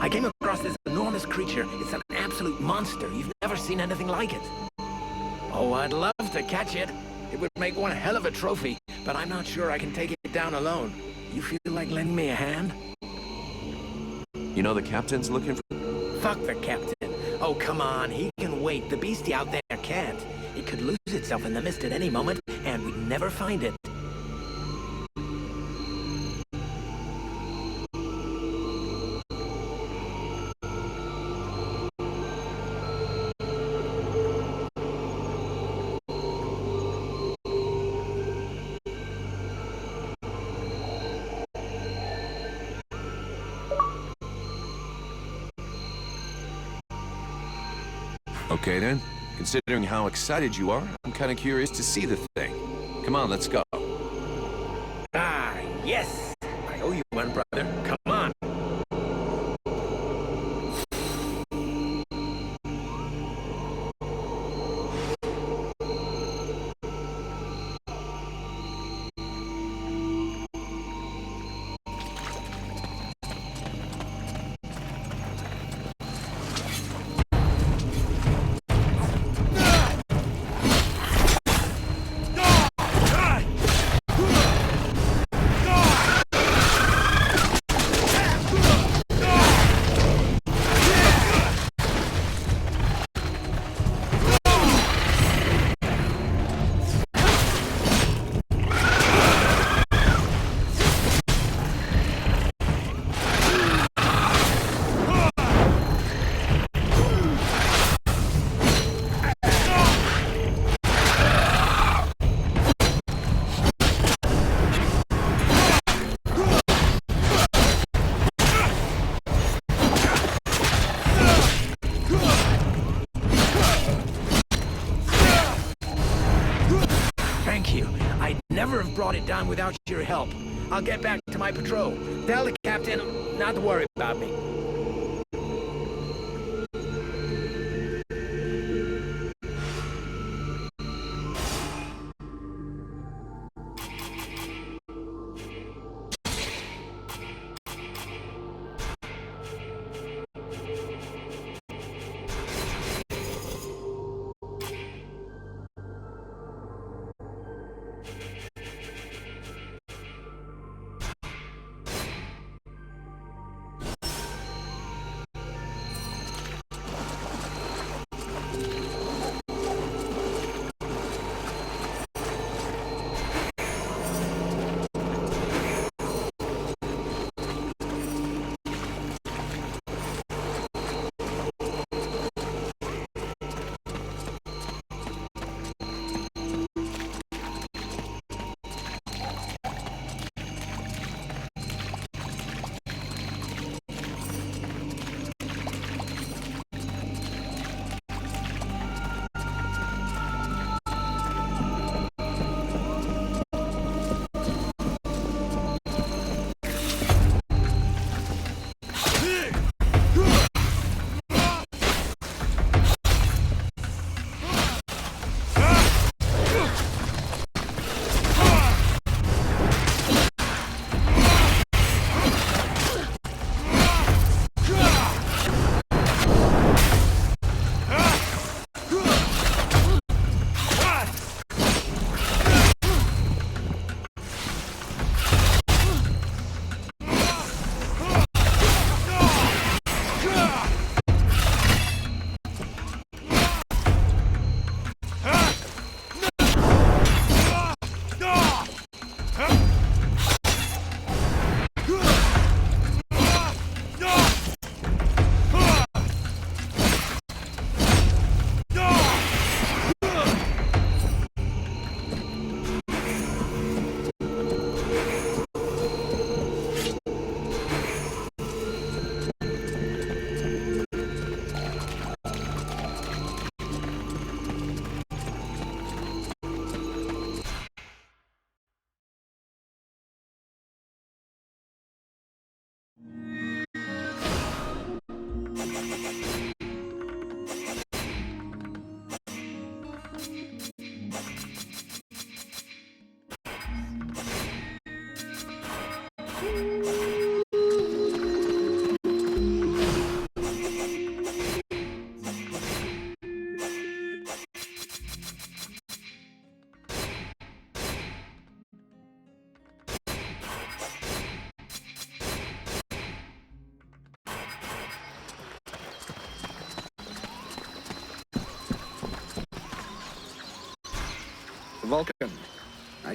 I came across this enormous creature. It's an absolute monster. You've never seen anything like it. Oh, I'd love to catch it. It would make one hell of a trophy, but I'm not sure I can take it down alone. You feel like lending me a hand? You know the captain's looking for... Fuck the captain. Oh, come on. He can wait. The beastie out there can't. It could lose itself in the mist at any moment, and we'd never find it. Okay then. Considering how excited you are, I'm kind of curious to see the thing. Come on, let's go. Ah, yes! I owe you one, brother. Come on. Never have brought it down without your help. I'll get back to my patrol. Tell the captain not to worry about me.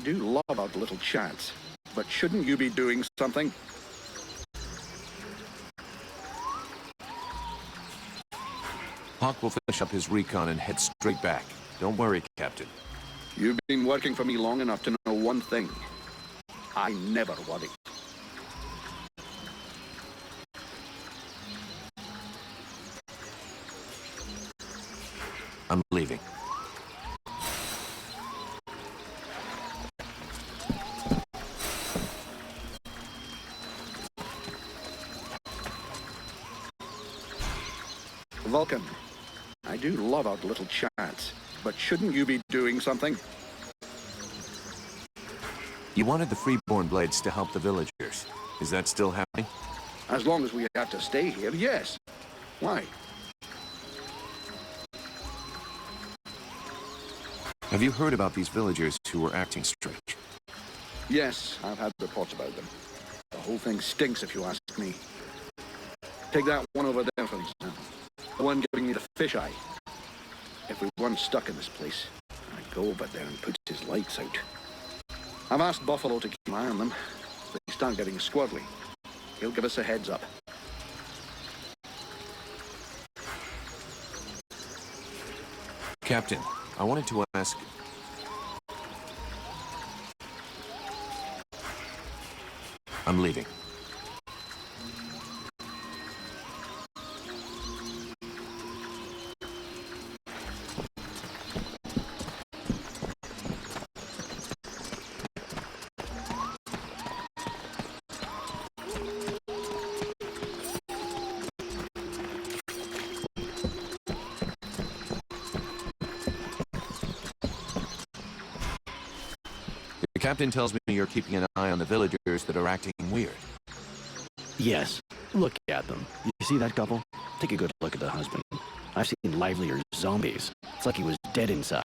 do love our little chats, but shouldn't you be doing something? Hawk will finish up his recon and head straight back. Don't worry, Captain. You've been working for me long enough to know one thing. I never worry. I'm leaving. Vulcan, I do love our little chats, but shouldn't you be doing something? You wanted the Freeborn Blades to help the villagers. Is that still happening? As long as we have to stay here, yes. Why? Have you heard about these villagers who were acting strange? Yes, I've had reports about them. The whole thing stinks if you ask me. Take that one over there, for example. The one giving me the fisheye. If we weren't stuck in this place, I'd go over there and put his lights out. I've asked Buffalo to keep an eye on them. If they start getting squirrely, he'll give us a heads up. Captain, I wanted to ask... I'm leaving. The captain tells me you're keeping an eye on the villagers that are acting weird. Yes. Look at them. You see that couple? Take a good look at the husband. I've seen livelier zombies. It's like he was dead inside.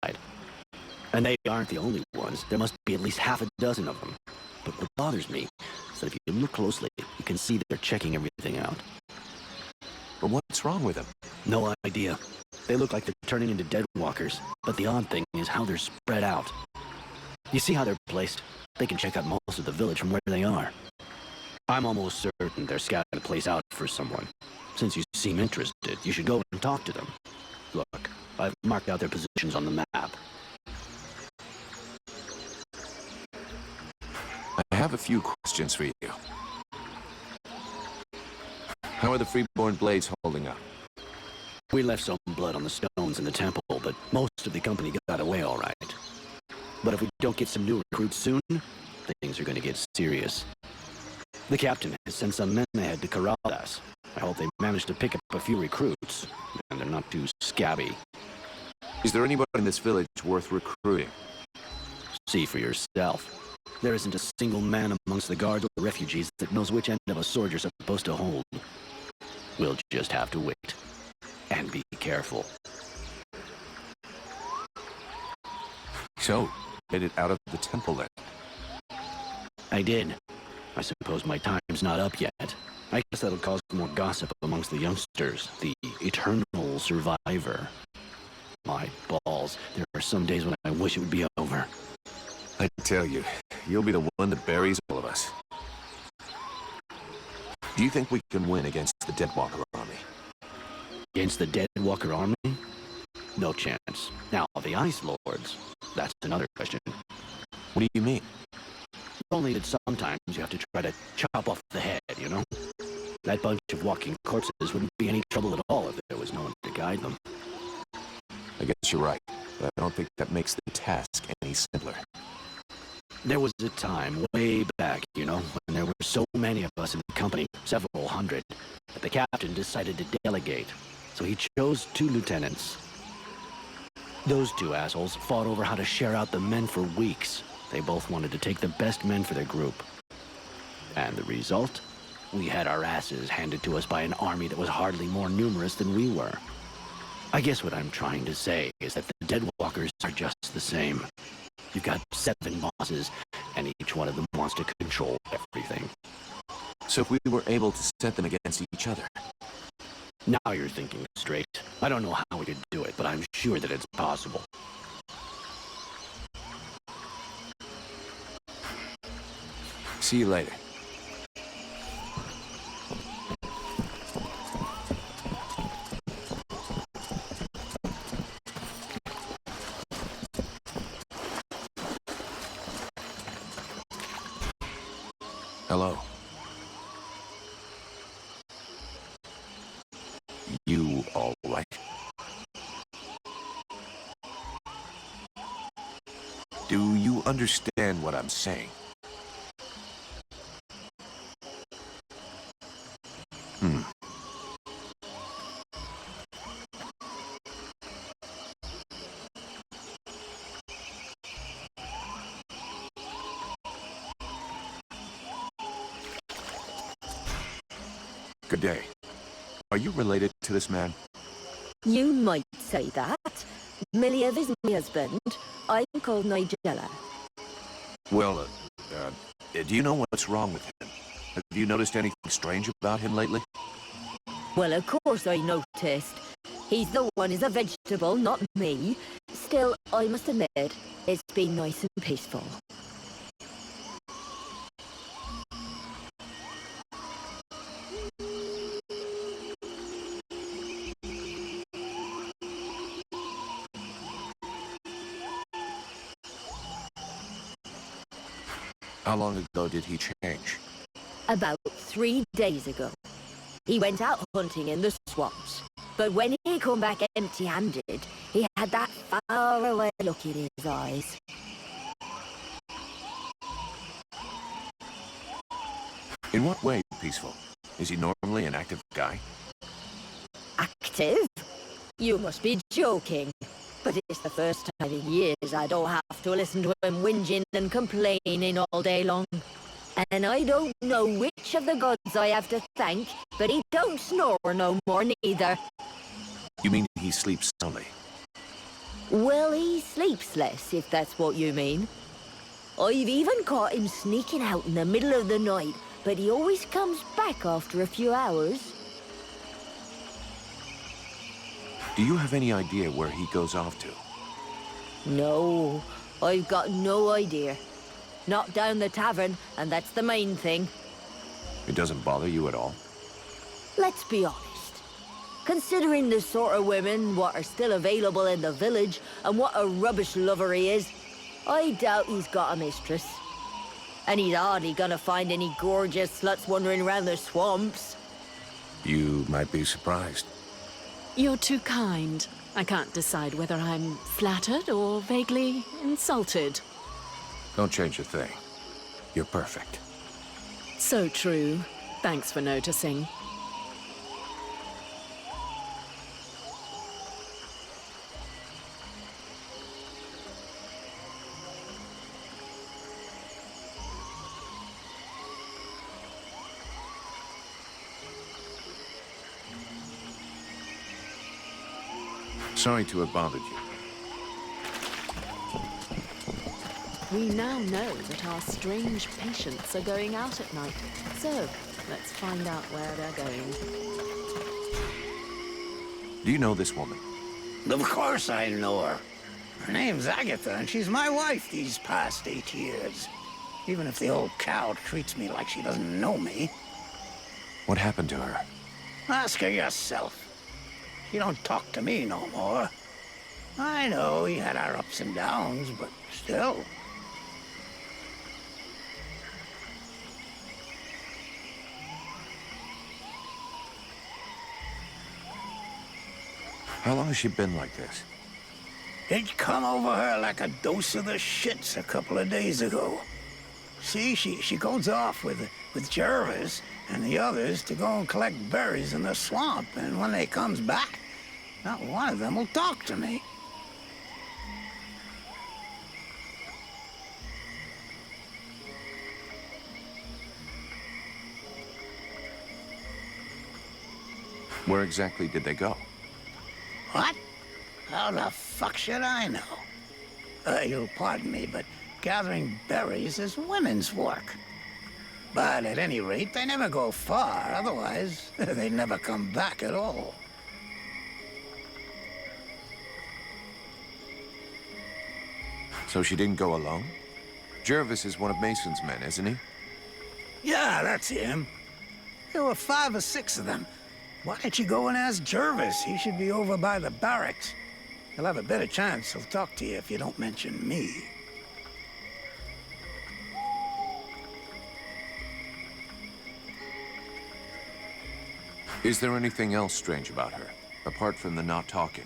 And they aren't the only ones. There must be at least half a dozen of them. But what bothers me is that if you look closely, you can see they're checking everything out. But what's wrong with them? No idea. They look like they're turning into dead walkers. But the odd thing is how they're spread out. You see how they're placed? They can check out most of the village from where they are. I'm almost certain they're scouting the place out for someone. Since you seem interested, you should go and talk to them. Look, I've marked out their positions on the map. I have a few questions for you. How are the Freeborn Blades holding up? We left some blood on the stones in the temple, but most of the company got away all right. But if we don't get some new recruits soon, things are going to get serious. The captain has sent some men ahead to corral us. I hope they manage to pick up a few recruits, and they're not too scabby. Is there anybody in this village worth recruiting? See for yourself. There isn't a single man amongst the guards or the refugees that knows which end of a sword you're supposed to hold. We'll just have to wait. And be careful. So, made it out of the temple then? I did. I suppose my time's not up yet. I guess that'll cause more gossip amongst the youngsters. The eternal survivor. My balls. There are some days when I wish it would be over. I tell you, you'll be the one that buries all of us. Do you think we can win against the Deadwalker army? Against the Deadwalker army? No chance. Now, the Ice Lords, that's another question. What do you mean? Only that sometimes you have to try to chop off the head, you know? That bunch of walking corpses wouldn't be any trouble at all if there was no one to guide them. I guess you're right, but I don't think that makes the task any simpler. There was a time way back, you know, when there were so many of us in the company, several hundred, that the captain decided to delegate. So he chose 2 lieutenants. Those 2 assholes fought over how to share out the men for weeks. They both wanted to take the best men for their group. And the result? We had our asses handed to us by an army that was hardly more numerous than we were. I guess what I'm trying to say is that the Deadwalkers are just the same. You've got 7 bosses, and each one of them wants to control everything. So if we were able to set them against each other... Now you're thinking straight. I don't know how we could do it, but I'm sure that it's possible. See you later. Hello. You all right? Do you understand what I'm saying? Good day. Are you related to this man? You might say that. Miliev is my husband. I'm called Nigella. Well, do you know what's wrong with him? Have you noticed anything strange about him lately? Well, of course I noticed. He's the one who's a vegetable, not me. Still, I must admit, it's been nice and peaceful. How long ago did he change? About 3 days ago. He went out hunting in the swamps. But when he come back empty-handed, he had that far-away look in his eyes. In what way peaceful? Is he normally an active guy? Active? You must be joking. But it's the first time in years I don't have to listen to him whinging and complaining all day long. And I don't know which of the gods I have to thank, but he don't snore no more neither. You mean he sleeps soundly? Well, he sleeps less, if that's what you mean. I've even caught him sneaking out in the middle of the night, but he always comes back after a few hours. Do you have any idea where he goes off to? No, I've got no idea. Not down the tavern, and that's the main thing. It doesn't bother you at all? Let's be honest. Considering the sort of women what are still available in the village, and what a rubbish lover he is, I doubt he's got a mistress. And he's hardly gonna find any gorgeous sluts wandering around the swamps. You might be surprised. You're too kind. I can't decide whether I'm flattered or vaguely insulted. Don't change a thing. You're perfect. So true. Thanks for noticing. Sorry to have bothered you. We now know that our strange patients are going out at night. So, let's find out where they're going. Do you know this woman? Of course I know her. Her name's Agatha, and she's my wife these past 8 years. Even if the old cow treats me like she doesn't know me. What happened to her? Ask her yourself. She don't talk to me no more. I know he had our ups and downs, but still. How long has she been like this? It come over her like a dose of the shits a couple of days ago. See, she goes off with Jervis and the others to go and collect berries in the swamp, and when they comes back, not one of them will talk to me. Where exactly did they go? What? How the fuck should I know? You'll pardon me, but gathering berries is women's work. But at any rate, they never go far, otherwise they'd never come back at all. So she didn't go alone? Jervis is one of Mason's men, isn't he? Yeah, that's him. There were 5 or 6 of them. Why don't you go and ask Jervis? He should be over by the barracks. He'll have a better chance. He'll talk to you if you don't mention me. Is there anything else strange about her, apart from the not talking?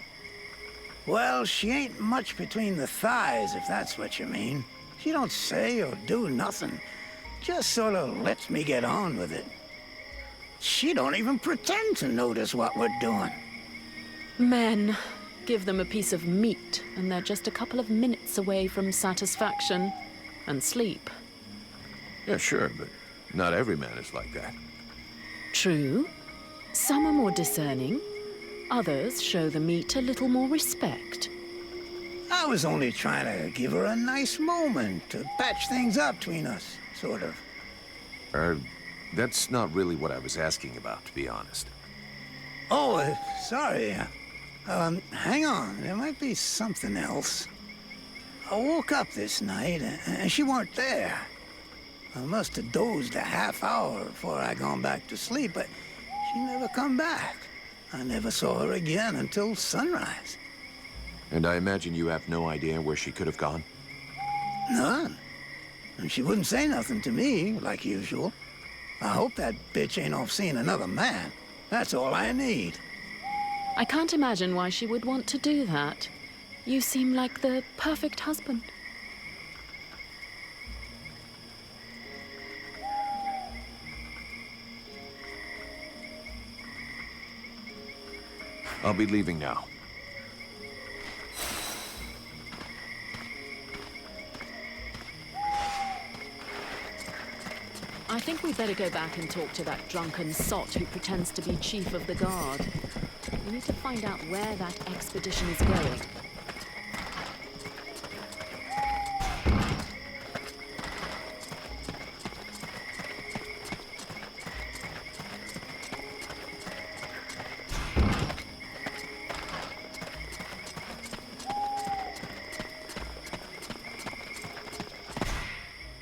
Well, she ain't much between the thighs, if that's what you mean. She don't say or do nothing. Just sort of lets me get on with it. She don't even pretend to notice what we're doing. Men. Give them a piece of meat, and they're just a couple of minutes away from satisfaction. And sleep. Yeah, sure, but not every man is like that. True. Some are more discerning. Others show the meat a little more respect. I was only trying to give her a nice moment to patch things up between us, sort of. That's not really what I was asking about, to be honest. Oh, sorry. Hang on. There might be something else. I woke up this night, and she weren't there. I must have dozed a half hour before I gone back to sleep, but she never come back. I never saw her again until sunrise. And I imagine you have no idea where she could have gone? None. And she wouldn't say nothing to me, like usual. I hope that bitch ain't off seeing another man. That's all I need. I can't imagine why she would want to do that. You seem like the perfect husband. I'll be leaving now. I think we'd better go back and talk to that drunken sot who pretends to be chief of the guard. We need to find out where that expedition is going.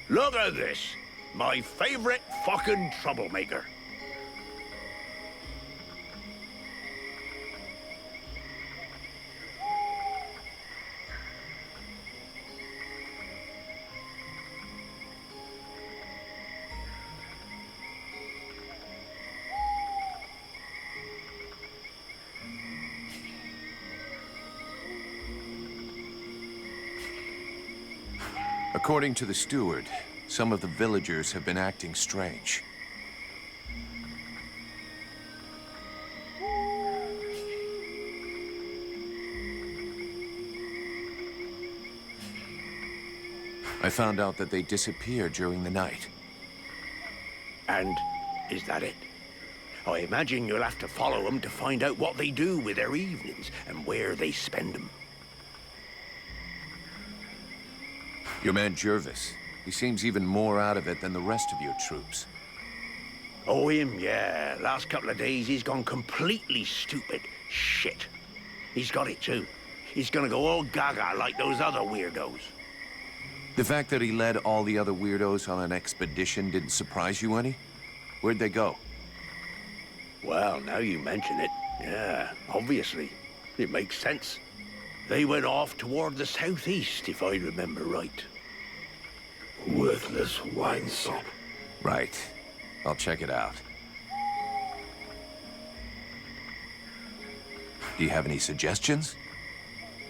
Look at this. My favorite fucking troublemaker. According to the steward, some of the villagers have been acting strange. I found out that they disappeared during the night. And is that it? I imagine you'll have to follow them to find out what they do with their evenings and where they spend them. Your man Jervis, he seems even more out of it than the rest of your troops. Oh, him, yeah. Last couple of days, he's gone completely stupid. Shit. He's got it, too. He's gonna go all gaga like those other weirdos. The fact that he led all the other weirdos on an expedition didn't surprise you any? Where'd they go? Well, now you mention it, yeah, obviously. It makes sense. They went off toward the southeast, if I remember right. Worthless winesop. Right. I'll check it out. Do you have any suggestions?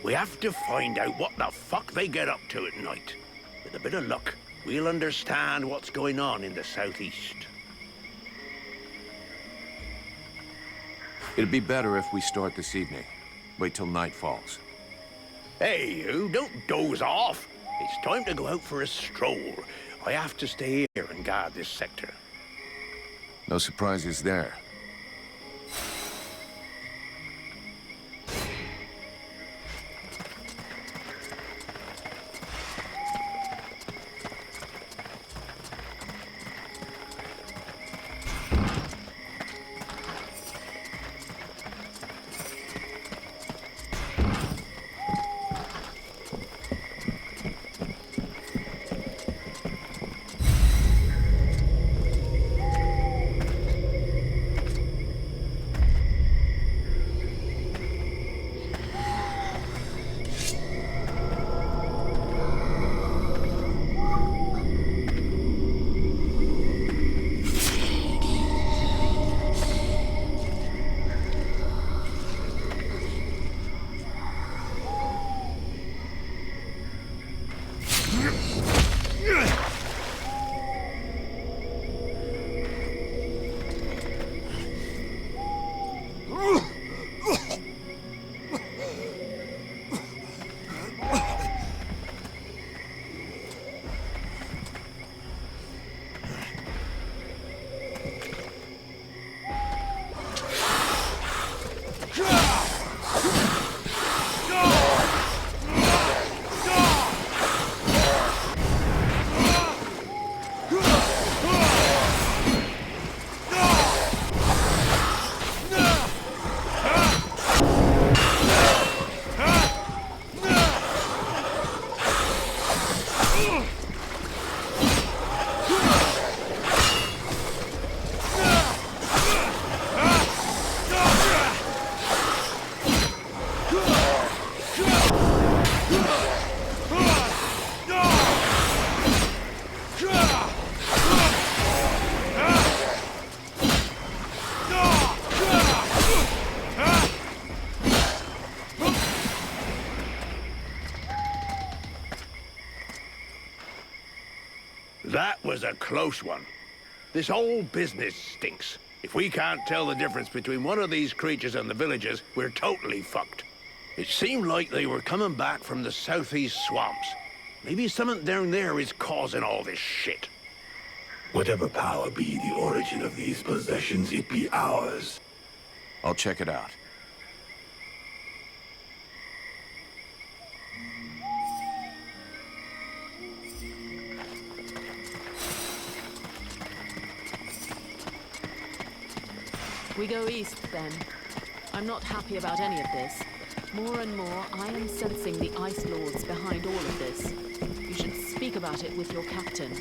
We have to find out what the fuck they get up to at night. With a bit of luck, we'll understand what's going on in the southeast. It'd be better if we start this evening. Wait till night falls. Hey, you, don't doze off. It's time to go out for a stroll. I have to stay here and guard this sector. No surprises there. That was a close one. This whole business stinks. If we can't tell the difference between one of these creatures and the villagers, we're totally fucked. It seemed like they were coming back from the southeast swamps. Maybe something down there is causing all this shit. Whatever power be the origin of these possessions, it be ours. I'll check it out. We go east, then. I'm not happy about any of this. More and more, I am sensing the Ice Lords behind all of this. You should speak about it with your captain.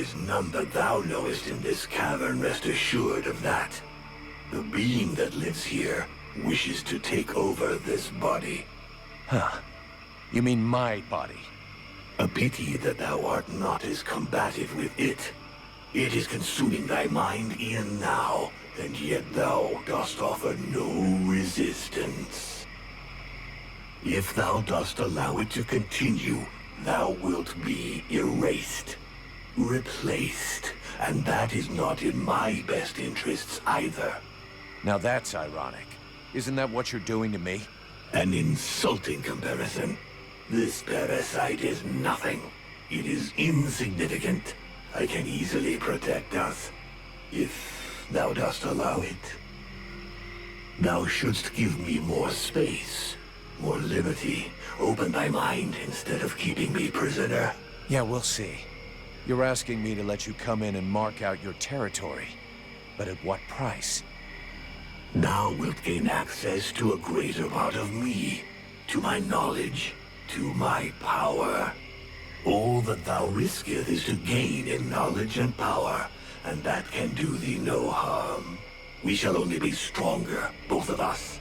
is none that thou knowest in this cavern, rest assured of that. The being that lives here wishes to take over this body. Huh. You mean my body? A pity that thou art not as combative with it. It is consuming thy mind e'en now, and yet thou dost offer no resistance. If thou dost allow it to continue, thou wilt be erased, replaced, and that is not in my best interests either. Now that's ironic. Isn't that what you're doing to me? An insulting comparison. This parasite is nothing. It is insignificant. I can easily protect us, if thou dost allow it. Thou shouldst give me more space, more liberty. Open thy mind instead of keeping me prisoner. Yeah, we'll see. You're asking me to let you come in and mark out your territory. But at what price? Thou wilt gain access to a greater part of me, to my knowledge, to my power. All that thou risketh is to gain in knowledge and power, and that can do thee no harm. We shall only be stronger, both of us.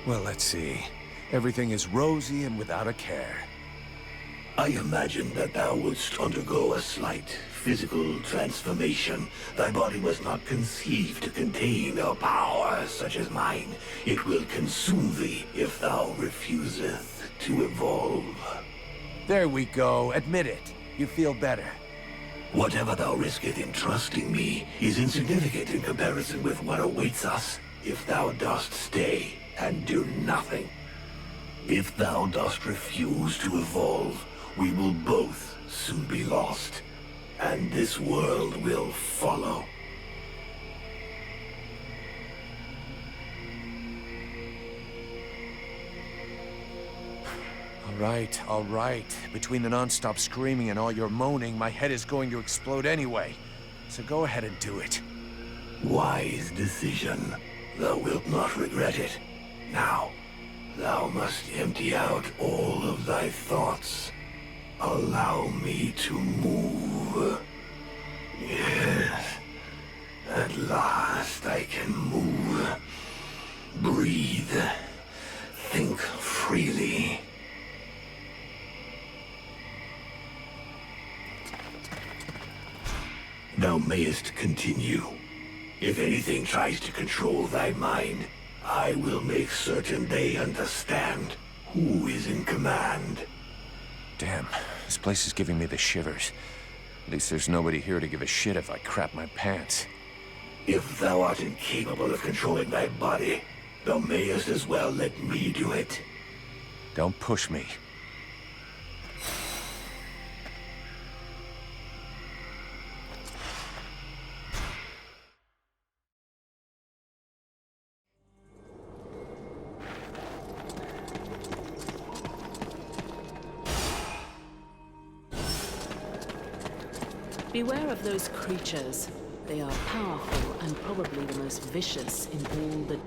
Well, let's see. Everything is rosy and without a care. I imagine that thou wouldst undergo a slight physical transformation. Thy body was not conceived to contain a power such as mine. It will consume thee if thou refuseth to evolve. There we go. Admit it. You feel better. Whatever thou risketh in trusting me is insignificant in comparison with what awaits us if thou dost stay and do nothing. If thou dost refuse to evolve, we will both soon be lost, and this world will follow. All right. Between the non-stop screaming and all your moaning, my head is going to explode anyway. So go ahead and do it. Wise decision. Thou wilt not regret it. Now, thou must empty out all of thy thoughts. Allow me to move. Yes. At last I can move. Breathe. Think freely. Thou mayest continue. If anything tries to control thy mind, I will make certain they understand who is in command. Damn, this place is giving me the shivers. At least there's nobody here to give a shit if I crap my pants. If thou art incapable of controlling thy body, thou mayest as well let me do it. Don't push me. Beware of those creatures. They are powerful and probably the most vicious in all the...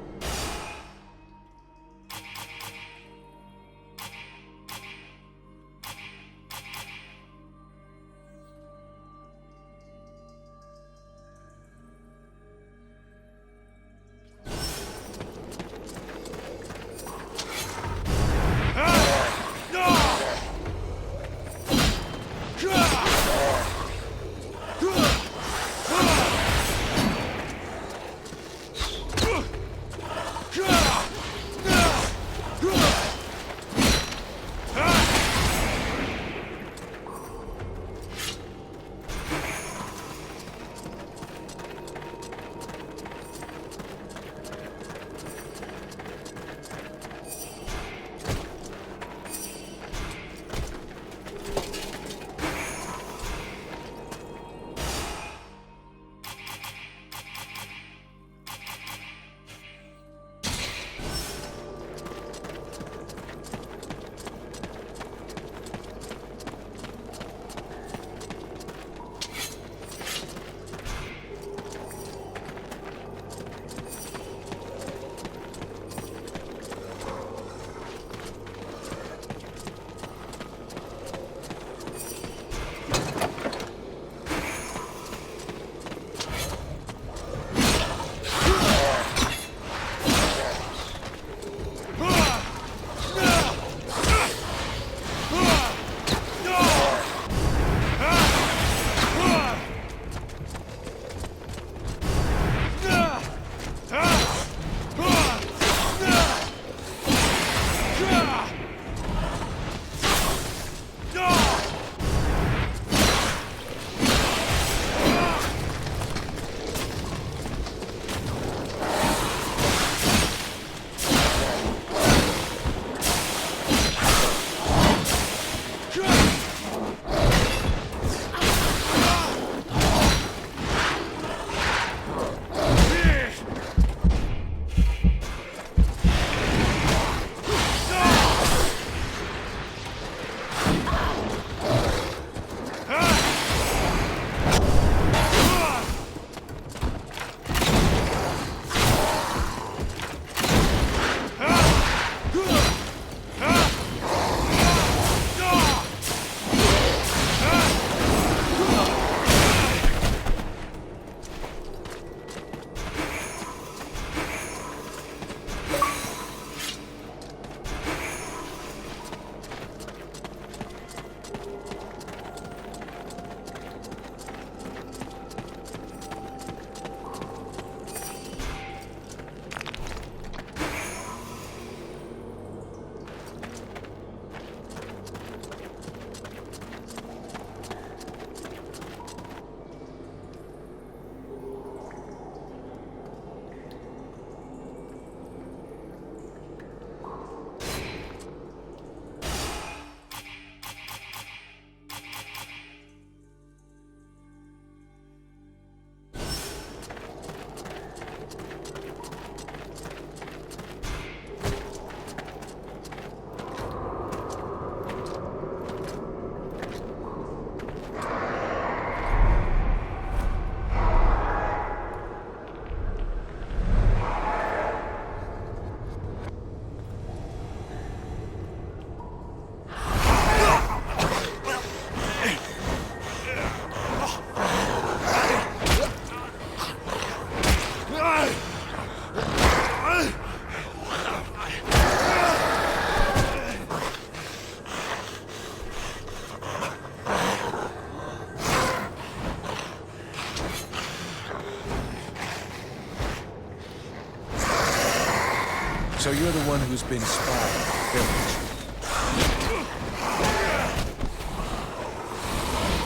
So you're the one who's been spying on the village.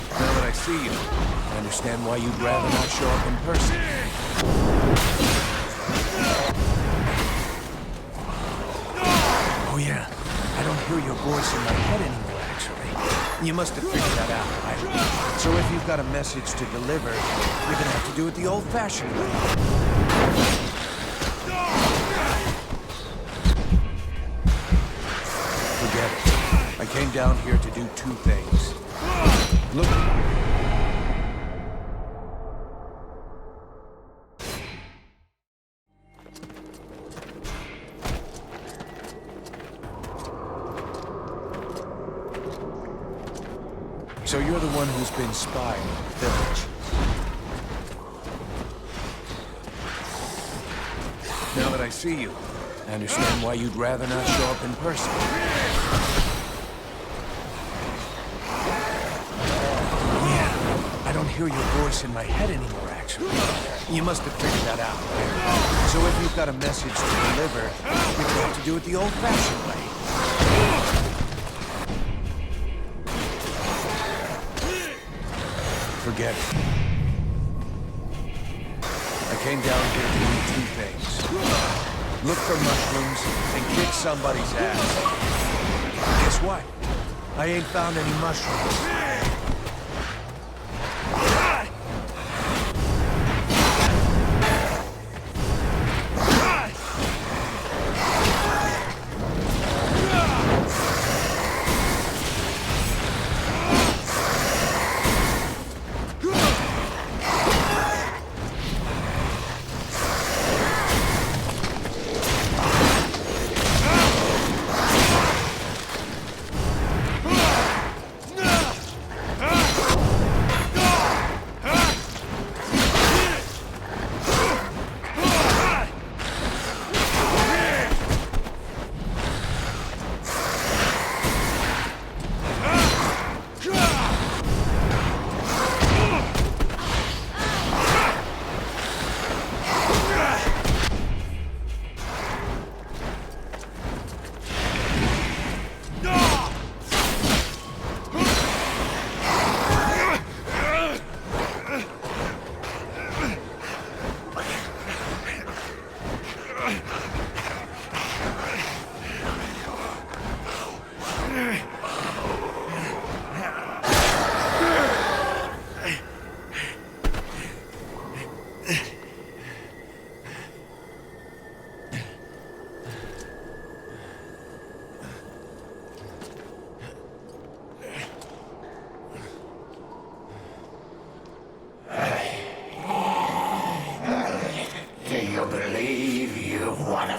Now that I see you, I understand why you'd rather not show up in person. Oh yeah, I don't hear your voice in my head anymore, actually. You must have figured that out, right? So if you've got a message to deliver, you're gonna have to do it the old-fashioned way. Forget it. I came down here to do two things. Look. So you're the one who's been spying on the village. Now that I see you, I understand why you'd rather not show up in person. Yeah, I don't hear your voice in my head anymore, actually. You must have figured that out, right? So if you've got a message to deliver, you're gonna have to do it the old-fashioned way. Forget it. I came down here to do two things. Look for mushrooms and kick somebody's ass. Guess what? I ain't found any mushrooms.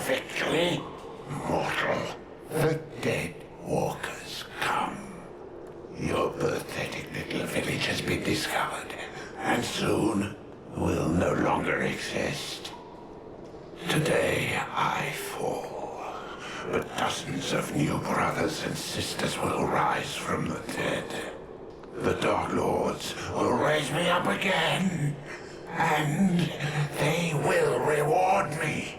Victory? Mortal, the dead walkers come. Your pathetic little village has been discovered, and soon will no longer exist. Today I fall, but dozens of new brothers and sisters will rise from the dead. The Dark Lords will raise me up again, and they will reward me.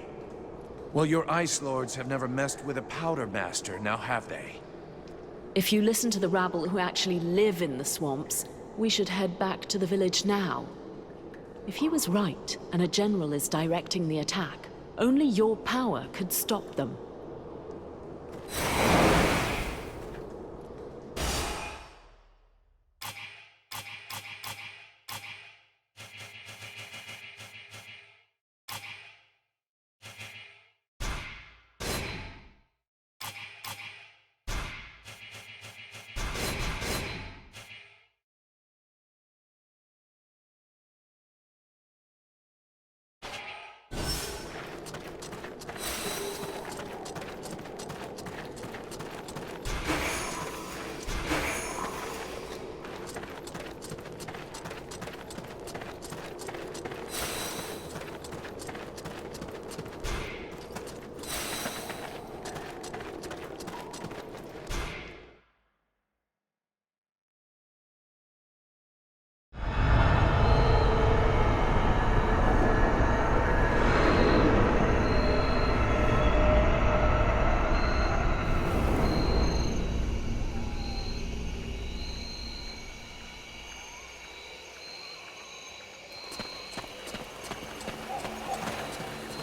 Well, your Ice Lords have never messed with a Powder Master, now have they? If you listen to the rabble who actually live in the swamps, we should head back to the village now. If he was right, and a general is directing the attack, only your power could stop them.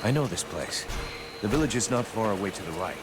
I know this place. The village is not far away to the right.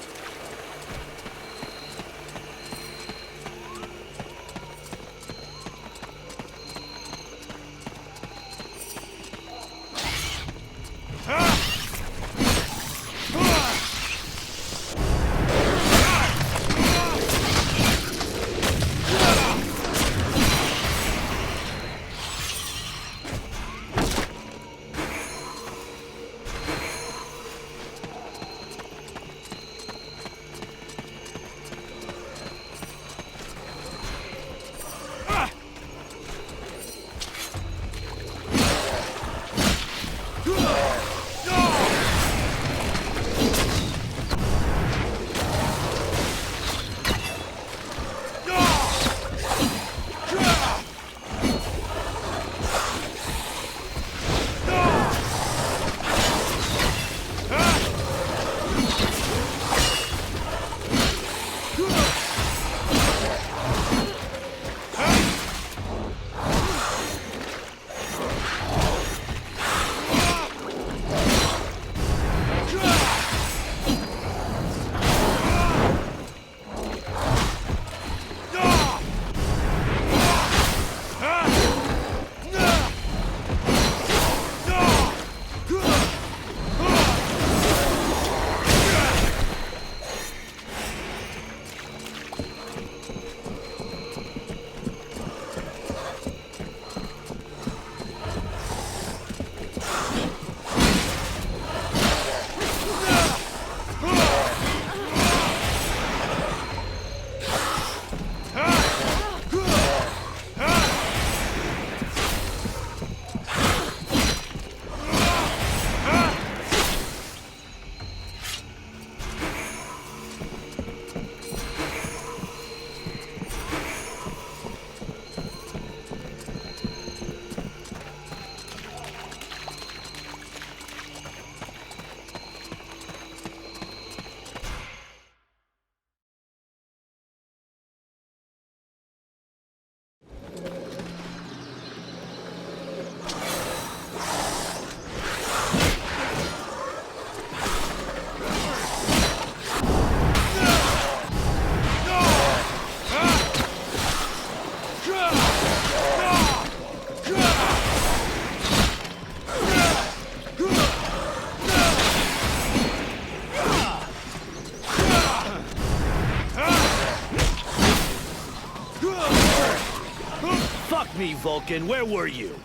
me, Vulcan. Where were you?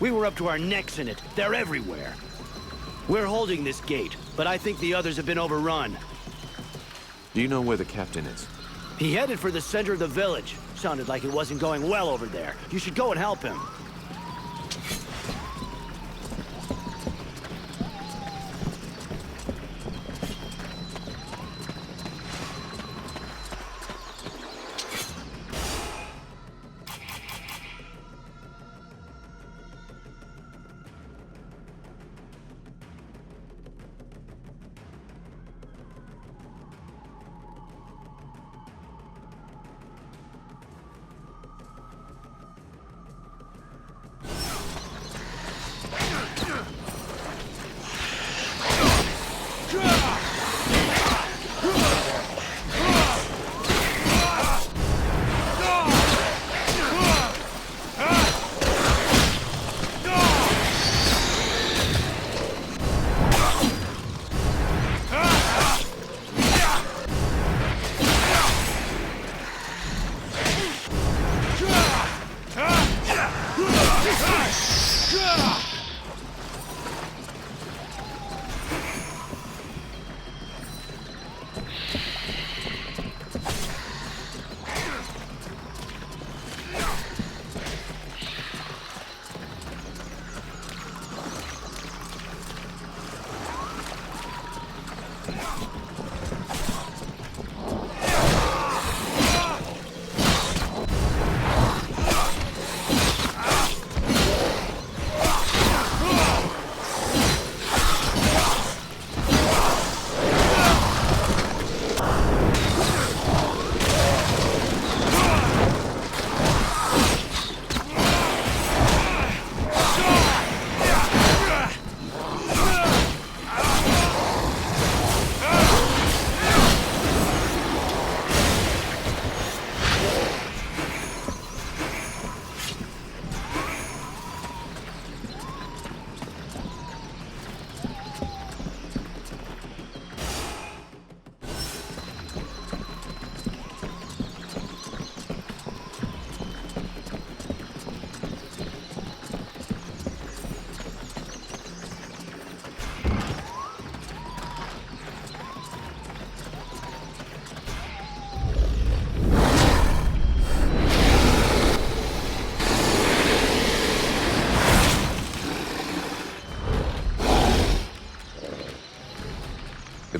We were up to our necks in it. They're everywhere. We're holding this gate, but I think the others have been overrun. Do you know where the captain is? He headed for the center of the village. Sounded like it wasn't going well over there. You should go and help him.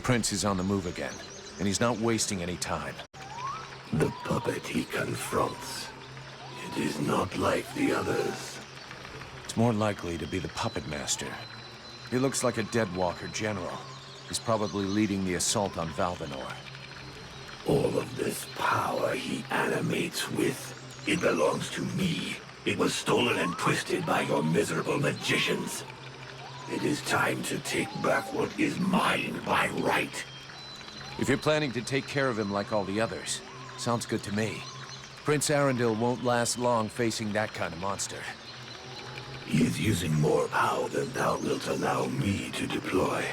Prince is on the move again, and he's not wasting any time. The puppet he confronts. It is not like the others. It's more likely to be the puppet master. He looks like a Deadwalker general. He's probably leading the assault on Valvanor. All of this power he animates with, it belongs to me. It was stolen and twisted by your miserable magicians. It is time to take back what is mine by right. If you're planning to take care of him like all the others, sounds good to me. Prince Arundel won't last long facing that kind of monster. He is using more power than thou wilt allow me to deploy.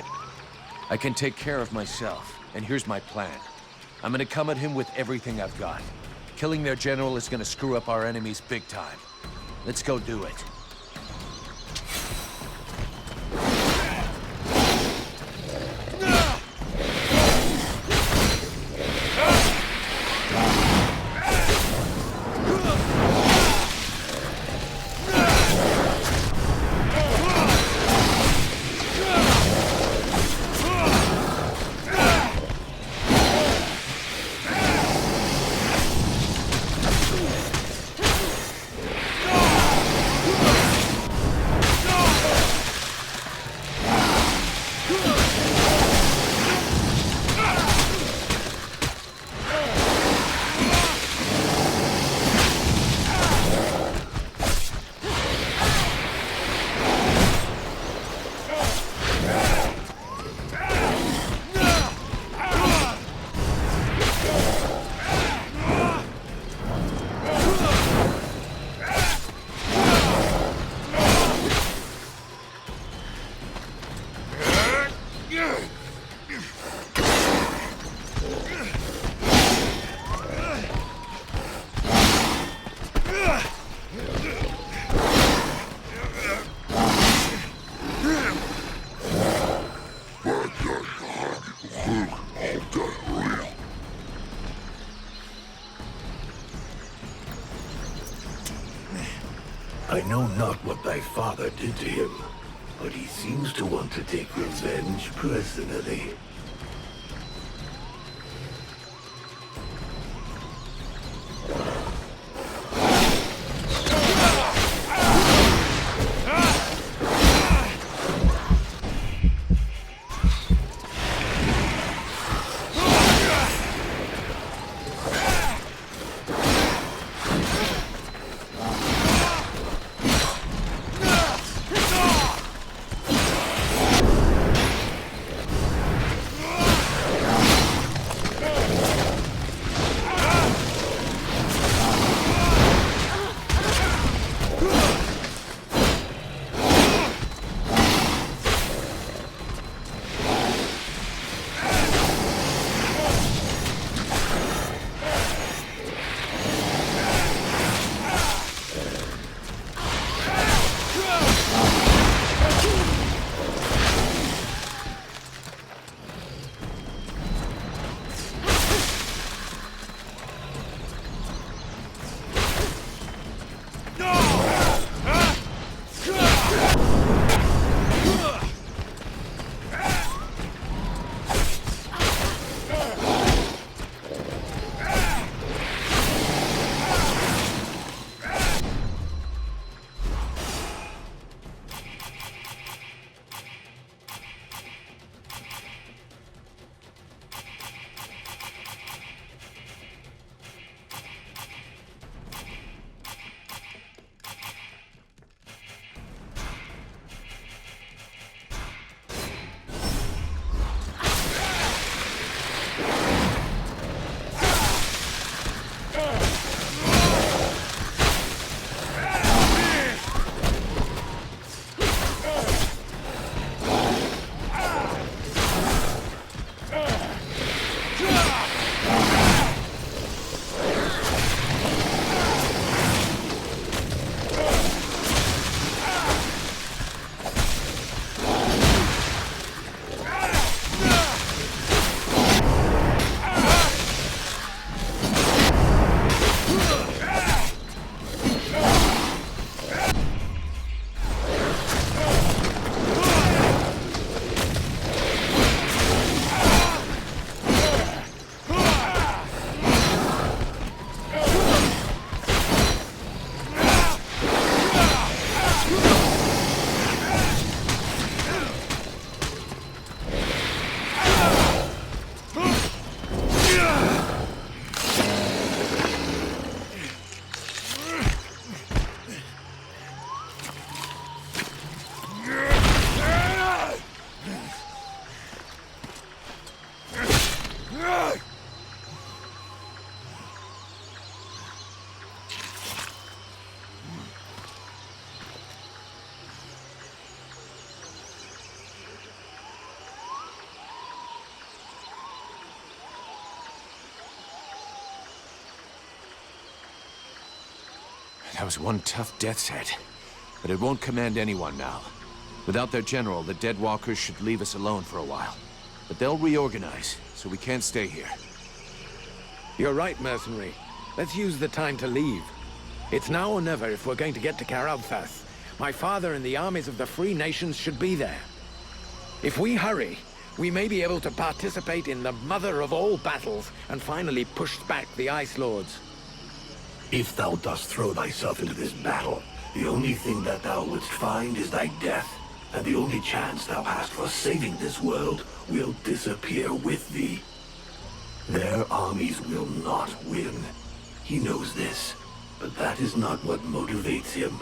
I can take care of myself, and here's my plan. I'm gonna come at him with everything I've got. Killing their general is gonna screw up our enemies big time. Let's go do it. I know not what thy father did to him, but he seems to want to take revenge personally. That was one tough death's head. But it won't command anyone now. Without their general, the Dead Walkers should leave us alone for a while. But they'll reorganize, so we can't stay here. You're right, mercenary. Let's use the time to leave. It's now or never if we're going to get to Caralthas. My father and the armies of the Free Nations should be there. If we hurry, we may be able to participate in the mother of all battles and finally push back the Ice Lords. If thou dost throw thyself into this battle, the only thing that thou wouldst find is thy death, and the only chance thou hast for saving this world will disappear with thee. Their armies will not win. He knows this, but that is not what motivates him.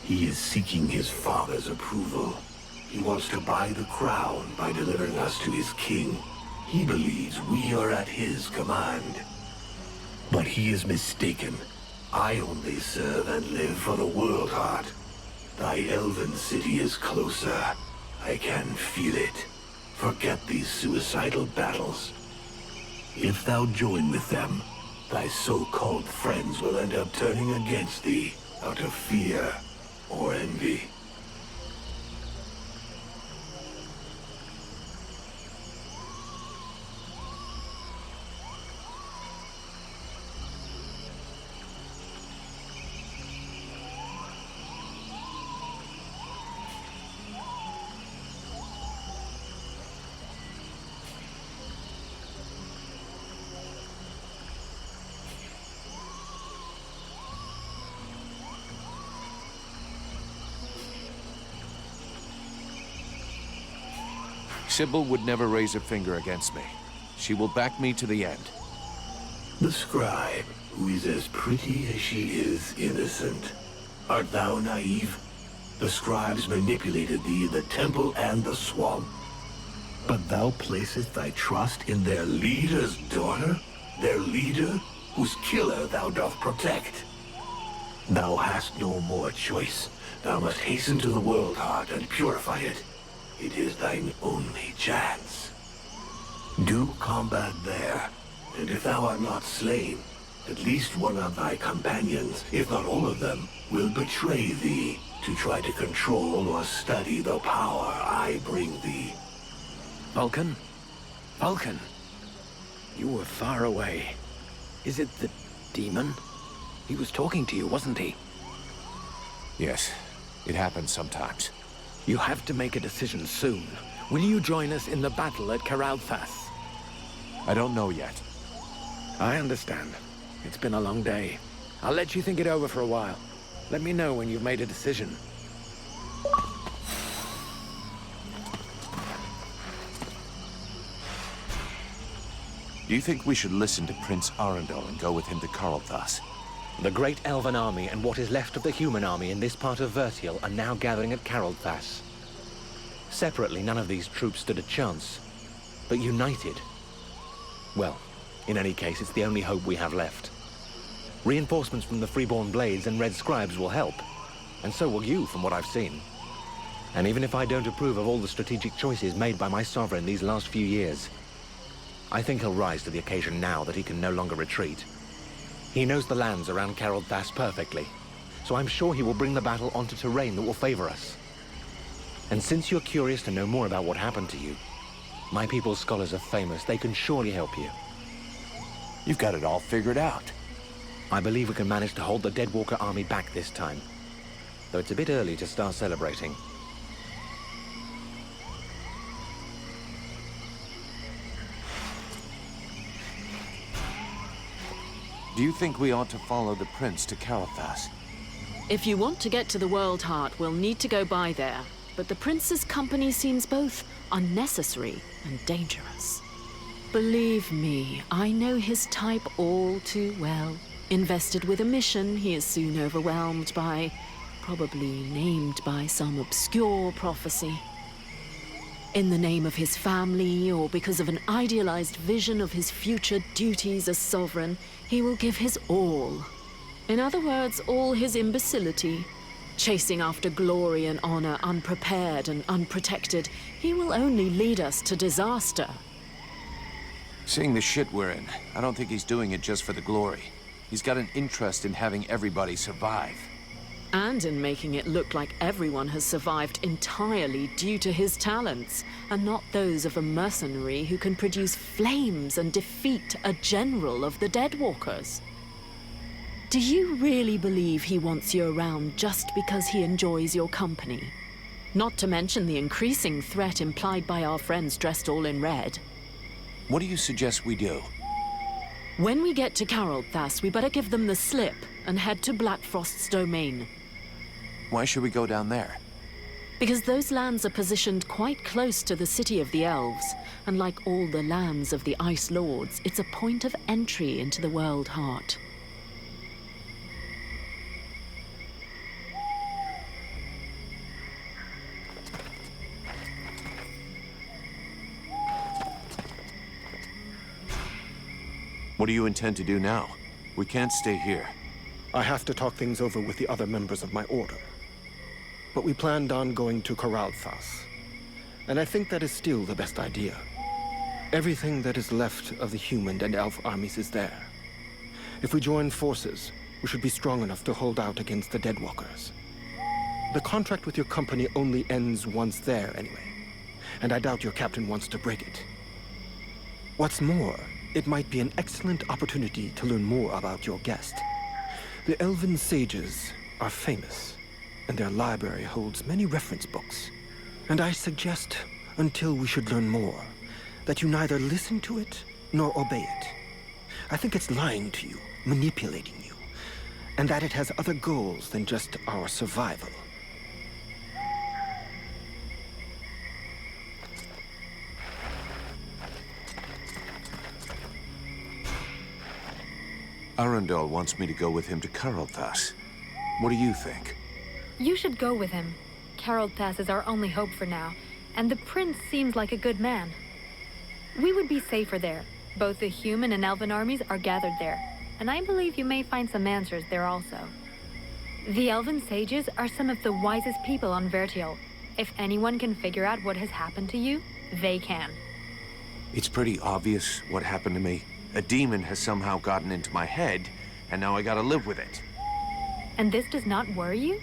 He is seeking his father's approval. He wants to buy the crown by delivering us to his king. He believes we are at his command. But he is mistaken. I only serve and live for the World Heart. Thy elven city is closer. I can feel it. Forget these suicidal battles. If thou join with them, thy so-called friends will end up turning against thee out of fear or envy. Sybil would never raise a finger against me. She will back me to the end. The scribe, who is as pretty as she is innocent. Art thou naive? The scribes manipulated thee in the temple and the swamp. But thou placest thy trust in their leader's daughter? Their leader, whose killer thou doth protect? Thou hast no more choice. Thou must hasten to the World Heart and purify it. It is thine only chance. Do combat there, and if thou art not slain, at least one of thy companions, if not all of them, will betray thee to try to control or study the power I bring thee. Vulcan? Vulcan? You were far away. Is it the demon? He was talking to you, wasn't he? Yes, it happens sometimes. You have to make a decision soon. Will you join us in the battle at Caralthas? I don't know yet. I understand. It's been a long day. I'll let you think it over for a while. Let me know when you've made a decision. Do you think we should listen to Prince Arundel and go with him to Caralthas? The great elven army and what is left of the human army in this part of Vertial are now gathering at Caralthas. Separately, none of these troops stood a chance. But united... well, in any case, it's the only hope we have left. Reinforcements from the Freeborn Blades and Red Scribes will help. And so will you, from what I've seen. And even if I don't approve of all the strategic choices made by my sovereign these last few years, I think he'll rise to the occasion now that he can no longer retreat. He knows the lands around Caralthas perfectly, so I'm sure he will bring the battle onto terrain that will favor us. And since you're curious to know more about what happened to you, my people's scholars are famous. They can surely help you. You've got it all figured out. I believe we can manage to hold the Deadwalker army back this time, though it's a bit early to start celebrating. Do you think we ought to follow the prince to Caralthas? If you want to get to the World Heart, we'll need to go by there. But the prince's company seems both unnecessary and dangerous. Believe me, I know his type all too well. Invested with a mission, he is soon overwhelmed by, probably named by some obscure prophecy. In the name of his family, or because of an idealized vision of his future duties as sovereign, he will give his all. In other words, all his imbecility. Chasing after glory and honor, unprepared and unprotected, he will only lead us to disaster. Seeing the shit we're in, I don't think he's doing it just for the glory. He's got an interest in having everybody survive. And in making it look like everyone has survived entirely due to his talents, and not those of a mercenary who can produce flames and defeat a general of the Deadwalkers. Do you really believe he wants you around just because he enjoys your company? Not to mention the increasing threat implied by our friends dressed all in red. What do you suggest we do? When we get to Carolthas, we better give them the slip and head to Blackfrost's domain. Why should we go down there? Because those lands are positioned quite close to the city of the elves, and like all the lands of the Ice Lords, it's a point of entry into the World Heart. What do you intend to do now? We can't stay here. I have to talk things over with the other members of my order. But we planned on going to Caralthas, and I think that is still the best idea. Everything that is left of the human and elf armies is there. If we join forces, we should be strong enough to hold out against the Deadwalkers. The contract with your company only ends once there anyway, and I doubt your captain wants to break it. What's more, it might be an excellent opportunity to learn more about your guest. The Elven sages are famous, and their library holds many reference books. And I suggest, until we should learn more, that you neither listen to it nor obey it. I think it's lying to you, manipulating you, and that it has other goals than just our survival. Arundel wants me to go with him to Carolthas. What do you think? You should go with him. Carolthas is our only hope for now, and the prince seems like a good man. We would be safer there. Both the human and elven armies are gathered there, and I believe you may find some answers there also. The elven sages are some of the wisest people on Vertial. If anyone can figure out what has happened to you, they can. It's pretty obvious what happened to me. A demon has somehow gotten into my head, and now I gotta live with it. And this does not worry you?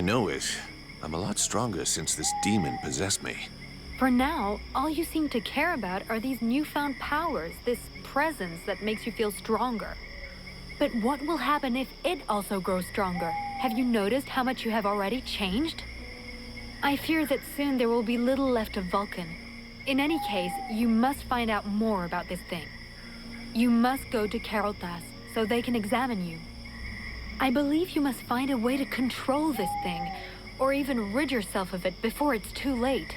know is, I'm a lot stronger since this demon possessed me. For now, all you seem to care about are these newfound powers, this presence that makes you feel stronger. But what will happen if it also grows stronger? Have you noticed how much you have already changed? I fear that soon there will be little left of Vulcan. In any case, you must find out more about this thing. You must go to Carolthas so they can examine you. I believe you must find a way to control this thing, or even rid yourself of it before it's too late.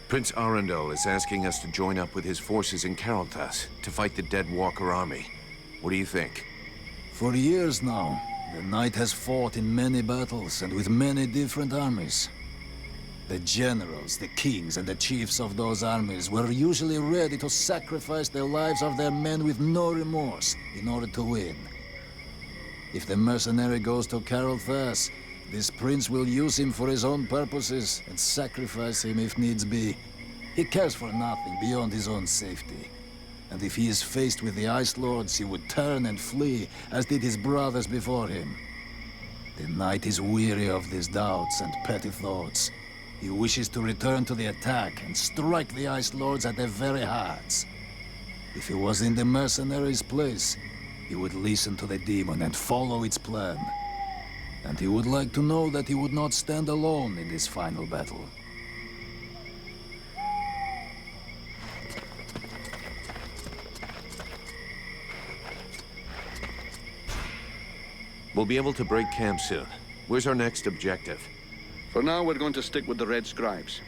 Prince Arundel is asking us to join up with his forces in Carolthas to fight the Dead Walker army. What do you think? For years now, the Knight has fought in many battles and with many different armies. The generals, the kings, and the chiefs of those armies were usually ready to sacrifice the lives of their men with no remorse in order to win. If the mercenary goes to Carolthas, this prince will use him for his own purposes and sacrifice him if needs be. He cares for nothing beyond his own safety. And if he is faced with the Ice Lords, he would turn and flee, as did his brothers before him. The Knight is weary of these doubts and petty thoughts. He wishes to return to the attack and strike the Ice Lords at their very hearts. If he was in the mercenaries' place, he would listen to the demon and follow its plan. And he would like to know that he would not stand alone in this final battle. We'll be able to break camp soon. Where's our next objective? For now, we're going to stick with the Red Scribes.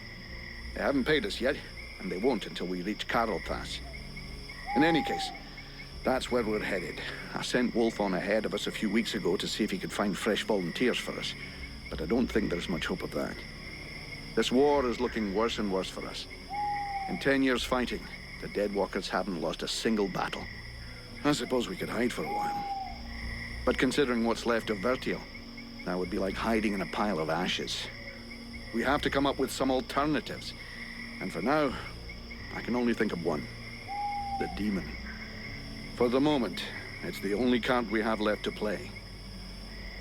They haven't paid us yet, and they won't until we reach Carolthas. In any case, that's where we're headed. I sent Wolf on ahead of us a few weeks ago to see if he could find fresh volunteers for us, but I don't think there's much hope of that. This war is looking worse and worse for us. In 10 years fighting, the Deadwalkers haven't lost a single battle. I suppose we could hide for a while. But considering what's left of Vertiel, that would be like hiding in a pile of ashes. We have to come up with some alternatives. And for now, I can only think of one. The demon. For the moment, it's the only card we have left to play.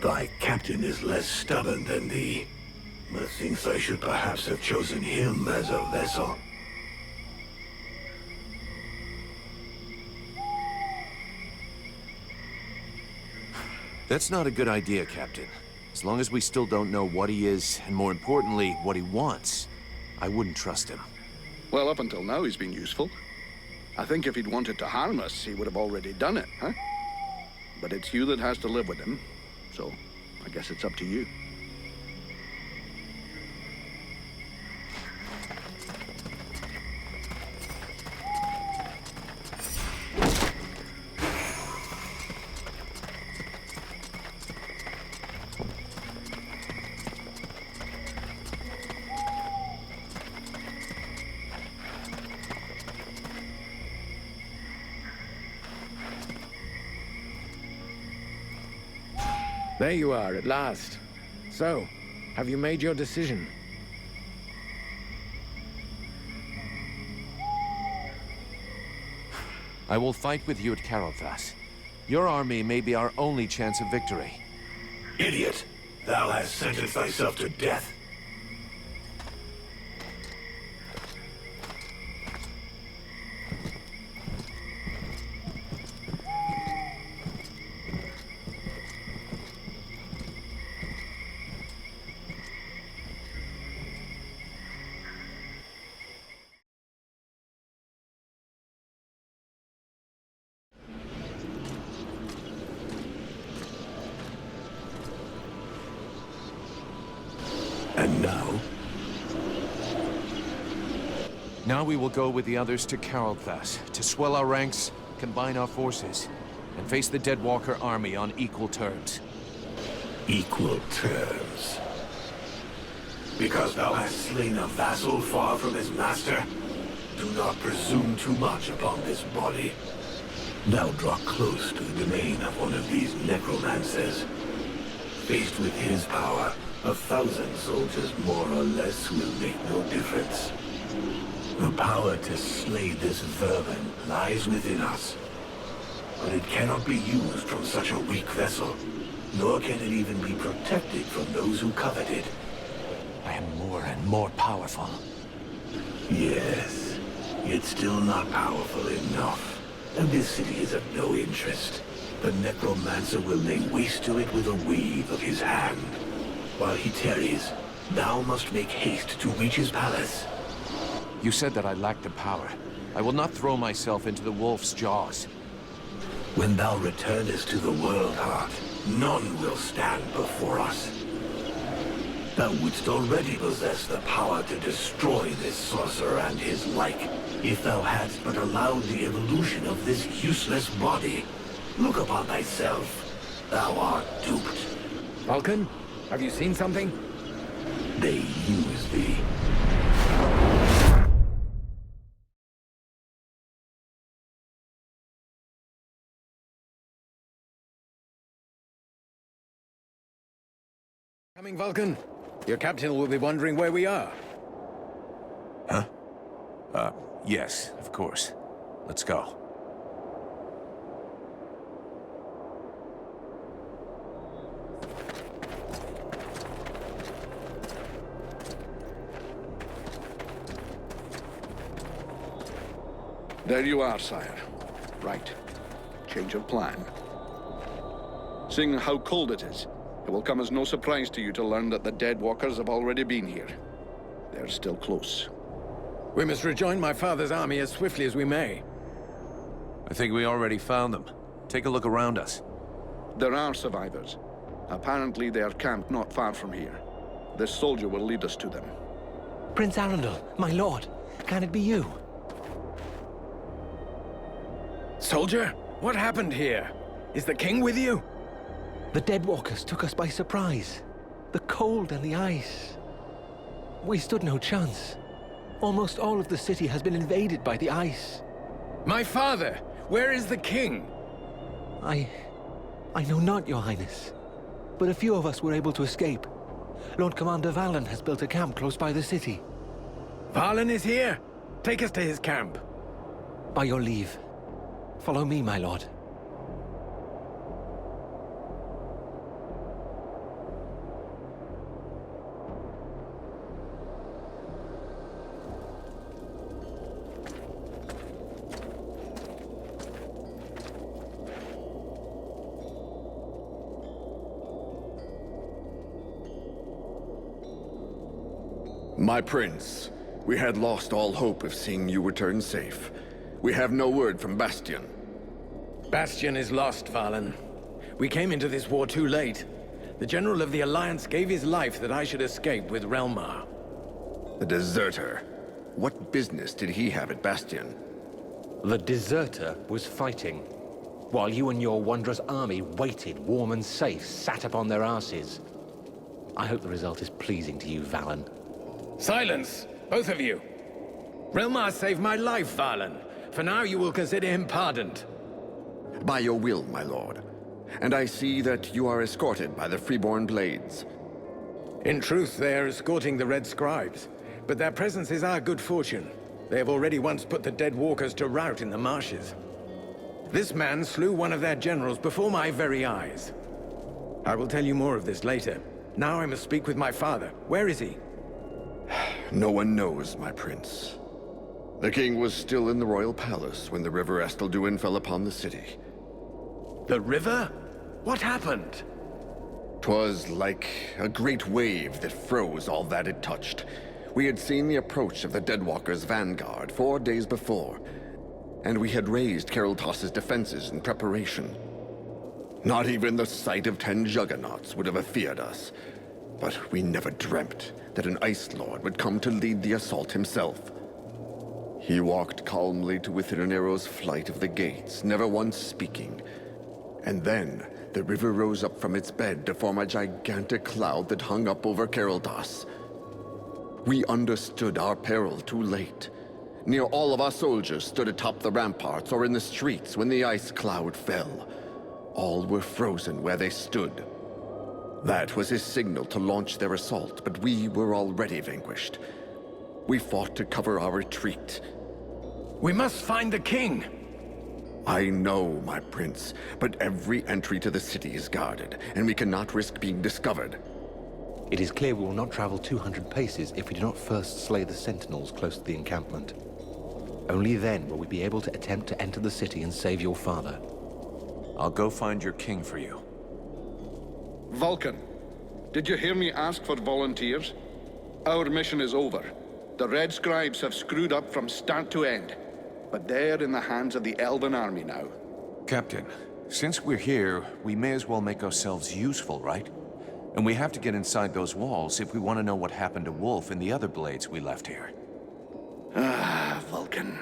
Thy captain is less stubborn than thee. Methinks I should perhaps have chosen him as a vessel. That's not a good idea, Captain. As long as we still don't know what he is, and more importantly, what he wants, I wouldn't trust him. Well, up until now, he's been useful. I think if he'd wanted to harm us, he would have already done it, huh? But it's you that has to live with him, so I guess it's up to you. There you are, at last. So, have you made your decision? I will fight with you at Carolthas. Your army may be our only chance of victory. Idiot! Thou hast sentenced thyself to death. And now? Now we will go with the others to Carolthas, to swell our ranks, combine our forces, and face the Deadwalker army on equal terms. Equal terms? Because thou hast slain a vassal far from his master? Do not presume too much upon this body. Thou draw close to the domain of one of these necromancers. Faced with his power, 1,000 soldiers more or less will make no difference. The power to slay this vermin lies within us. But it cannot be used from such a weak vessel, nor can it even be protected from those who covet it. I am more and more powerful. Yes, yet still not powerful enough. And this city is of no interest. The necromancer will lay waste to it with a wave of his hand. While he tarries, thou must make haste to reach his palace. You said that I lacked the power. I will not throw myself into the wolf's jaws. When thou returnest to the world, Heart, none will stand before us. Thou wouldst already possess the power to destroy this sorcerer and his like, if thou hadst but allowed the evolution of this useless body. Look upon thyself. Thou art duped. Vulcan, have you seen something? They use thee. Coming, Vulcan. Your captain will be wondering where we are. Huh? Yes, of course. Let's go. There you are, sire. Right. Change of plan. Seeing how cold it is, it will come as no surprise to you to learn that the Dead Walkers have already been here. They're still close. We must rejoin my father's army as swiftly as we may. I think we already found them. Take a look around us. There are survivors. Apparently they are camped not far from here. This soldier will lead us to them. Prince Arundel, my lord, can it be you? Soldier, what happened here? Is the king with you? The Deadwalkers took us by surprise. The cold and the ice. We stood no chance. Almost all of the city has been invaded by the ice. My father! Where is the king? I know not, Your Highness. But a few of us were able to escape. Lord Commander Valen has built a camp close by the city. Valen is here. Take us to his camp. By your leave. Follow me, my lord. My prince, we had lost all hope of seeing you return safe. We have no word from Bastion. Bastion is lost, Valen. We came into this war too late. The General of the Alliance gave his life that I should escape with Relmar. The deserter. What business did he have at Bastion? The deserter was fighting, while you and your wondrous army waited warm and safe, sat upon their asses. I hope the result is pleasing to you, Valen. Silence, both of you. Relmar saved my life, Valen. For now, you will consider him pardoned. By your will, my lord. And I see that you are escorted by the Freeborn Blades. In truth, they are escorting the Red Scribes. But their presence is our good fortune. They have already once put the Dead Walkers to rout in the marshes. This man slew one of their generals before my very eyes. I will tell you more of this later. Now I must speak with my father. Where is he? No one knows, my prince. The king was still in the royal palace when the river Estelduin fell upon the city. The river? What happened? 'Twas like a great wave that froze all that it touched. We had seen the approach of the Deadwalkers' vanguard 4 days before, and we had raised Kariltas' defenses in preparation. Not even the sight of 10 juggernauts would have feared us, but we never dreamt that an Ice Lord would come to lead the assault himself. He walked calmly to within an arrow's flight of the gates, never once speaking. And then, the river rose up from its bed to form a gigantic cloud that hung up over Kariltas. We understood our peril too late. Near all of our soldiers stood atop the ramparts or in the streets when the ice cloud fell. All were frozen where they stood. That was his signal to launch their assault, but we were already vanquished. We fought to cover our retreat. We must find the king! I know, my prince, but every entry to the city is guarded, and we cannot risk being discovered. It is clear we will not travel 200 paces if we do not first slay the sentinels close to the encampment. Only then will we be able to attempt to enter the city and save your father. I'll go find your king for you. Vulcan, did you hear me ask for volunteers? Our mission is over. The Red Scribes have screwed up from start to end. But they're in the hands of the Elven army now. Captain, since we're here, we may as well make ourselves useful, right? And we have to get inside those walls if we want to know what happened to Wolf and the other blades we left here. Ah, Vulcan.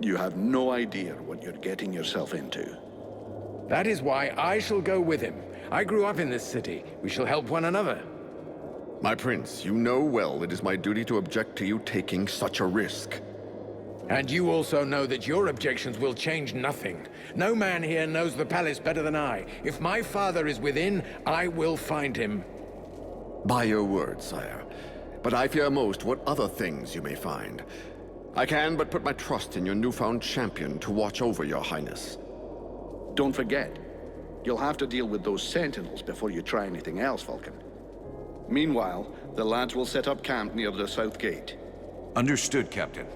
You have no idea what you're getting yourself into. That is why I shall go with him. I grew up in this city. We shall help one another. My prince, you know well it is my duty to object to you taking such a risk. And you also know that your objections will change nothing. No man here knows the palace better than I. If my father is within, I will find him. By your word, sire. But I fear most what other things you may find. I can but put my trust in your newfound champion to watch over your highness. Don't forget, you'll have to deal with those sentinels before you try anything else, Vulcan. Meanwhile, the lads will set up camp near the south gate. Understood, Captain.